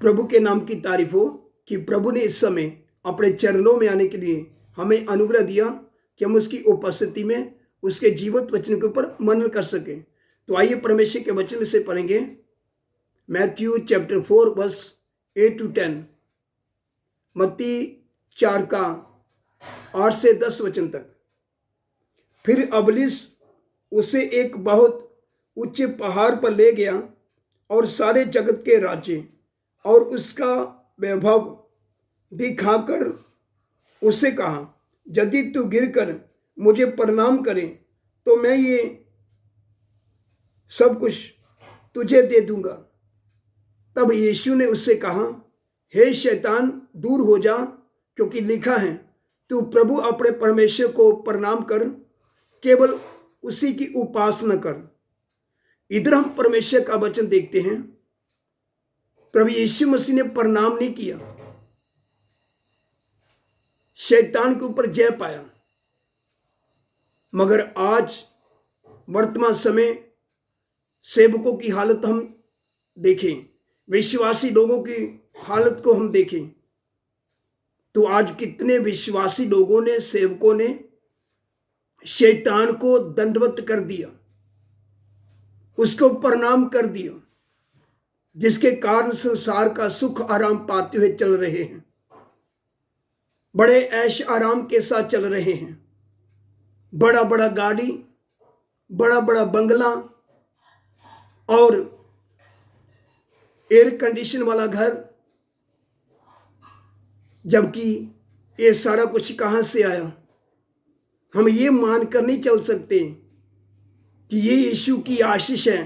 प्रभु के नाम की तारीफ हो कि प्रभु ने इस समय अपने चरणों में आने के लिए हमें अनुग्रह दिया कि हम उसकी उपस्थिति में उसके जीवित वचन के ऊपर मनन कर सकें। तो आइए परमेश्वर के वचन से पढ़ेंगे मैथ्यू चैप्टर 4 वर्स 8 to 10, मत्ती 4 का 8 से 10 वचन तक। फिर अबलिस उसे एक बहुत ऊंचे पहाड़ पर ले गया और सारे जगत के राज्य और उसका वैभव दिखाकर उससे कहा, यदि तू गिरकर मुझे प्रणाम करे तो मैं ये सब कुछ तुझे दे दूंगा। तब यीशु ने उससे कहा, हे शैतान, दूर हो जा, क्योंकि लिखा है, तू प्रभु अपने परमेश्वर को प्रणाम कर, केवल उसी की उपासना कर। इधर हम परमेश्वर का वचन देखते हैं। प्रभु यीशु मसीह ने प्रणाम नहीं किया, शैतान के ऊपर जय पाया। मगर आज वर्तमान समय सेवकों की हालत हम देखें, विश्वासी लोगों की हालत को हम देखें, तो आज कितने विश्वासी लोगों ने, सेवकों ने शैतान को दंडवत कर दिया, उसको प्रणाम कर दिया, जिसके कारण संसार का सुख आराम पाते हुए चल रहे हैं, बड़े ऐश आराम के साथ चल रहे हैं, बड़ा बड़ा गाड़ी, बड़ा बड़ा बंगला और एयर कंडीशन वाला घर। जबकि ये सारा कुछ कहां से आया? हम ये मानकर नहीं चल सकते कि ये यीशु की आशीष है,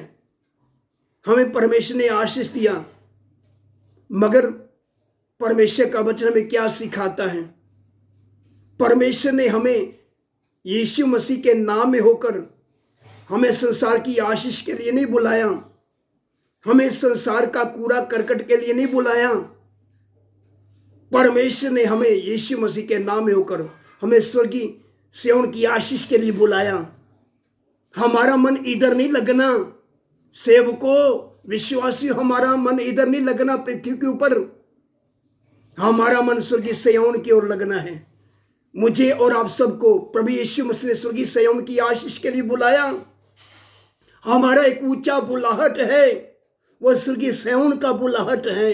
हमें परमेश्वर ने आशीष दिया। मगर परमेश्वर का वचन हमें क्या सिखाता है? परमेश्वर ने हमें यीशु मसीह के नाम में होकर हमें संसार की आशीष के लिए नहीं बुलाया, हमें संसार का कूड़ा करकट के लिए नहीं बुलाया। परमेश्वर ने हमें यीशु मसीह के नाम में होकर हमें स्वर्गीय सिय्योन की आशीष के लिए बुलाया। हमारा मन इधर नहीं लगना, सेवकों, विश्वासियों, हमारा मन इधर नहीं लगना पृथ्वी के ऊपर, हमारा मन स्वर्गीय सिय्योन की ओर लगना है। मुझे और आप सबको प्रभु यीशु मसीह ने स्वर्गीय सिय्योन की आशीष के लिए बुलाया। हमारा एक ऊंचा बुलाहट है, वह स्वर्गीय सिय्योन का बुलाहट है।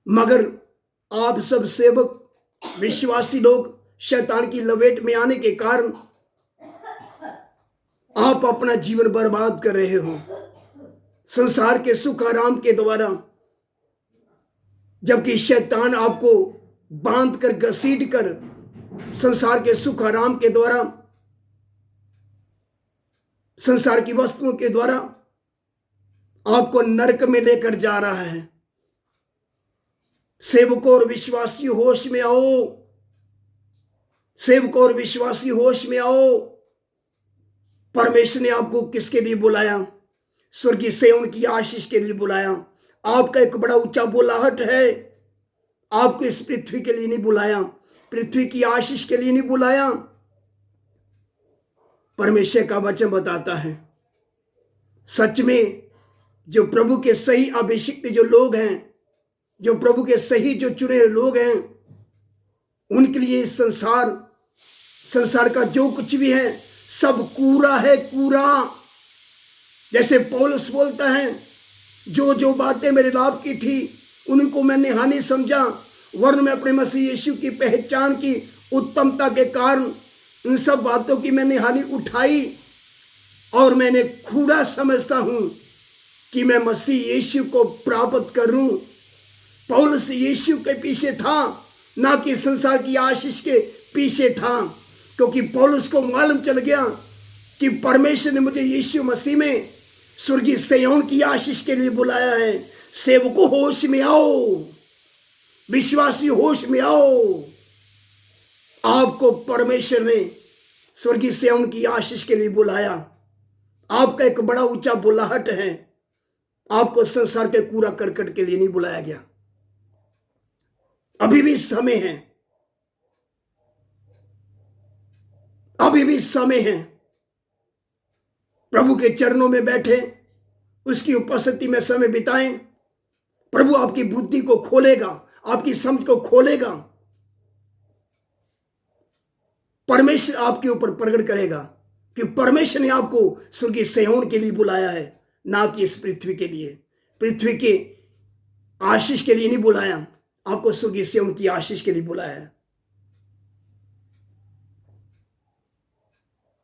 मगर आप सब सेवक, विश्वासी लोग शैतान की लपेट में आने के कारण आप अपना जीवन बर्बाद कर रहे हो संसार के सुख आराम के द्वारा, जबकि शैतान आपको बांध कर, घसीट कर संसार के सुख आराम के द्वारा, संसार की वस्तुओं के द्वारा आपको नरक में लेकर जा रहा है। सेवकों और विश्वासी होश में आओ, सेवकों और विश्वासी होश में आओ। परमेश्वर ने आपको किसके लिए बुलाया? स्वर्गीय सिय्योन की आशीष के लिए बुलाया। आपका एक बड़ा ऊंचा बुलाहट है। आपको इस पृथ्वी के लिए नहीं बुलाया, पृथ्वी की आशीष के लिए नहीं बुलाया। परमेश्वर का वचन बताता है, सच में जो प्रभु के सही अभिषिक्त जो लोग हैं, जो प्रभु के सही जो चुने हुए लोग हैं, उनके लिए इस संसार का जो कुछ भी है सब कूड़ा है, कूड़ा। जैसे पौलुस बोलता है, जो जो बातें मेरे लाभ की थी उनको मैंने हानि समझा, वरन मैं अपने मसीह यीशु की पहचान की उत्तमता के कारण इन सब बातों की मैंने हानि उठाई और मैंने कूड़ा समझता हूं कि मैं मसीह यीशु को प्राप्त करूं। पौलुस यीशु के पीछे था, ना कि संसार की आशीष के पीछे था, क्योंकि पौलुस को मालूम चल गया कि परमेश्वर ने मुझे यीशु मसीह में स्वर्गीय सिय्योन की आशीष के लिए बुलाया है। सेवकों होश में आओ, विश्वासी होश में आओ। आपको परमेश्वर ने स्वर्गीय सिय्योन की आशीष के लिए बुलाया। आपका एक बड़ा ऊंचा बुलाहट है। आपको संसार के कूड़ा करकट के लिए नहीं बुलाया गया। अभी भी समय है, अभी भी समय है। प्रभु के चरणों में बैठे, उसकी उपस्थिति में समय बिताएं, प्रभु आपकी बुद्धि को खोलेगा, आपकी समझ को खोलेगा। परमेश्वर आपके ऊपर प्रकट करेगा कि परमेश्वर ने आपको स्वर्गीय सिय्योन के लिए बुलाया है, ना कि इस पृथ्वी के लिए। पृथ्वी के आशीष के लिए नहीं बुलाया, आपको स्वर्गीय सिय्योन की आशीष के लिए बुलाया है।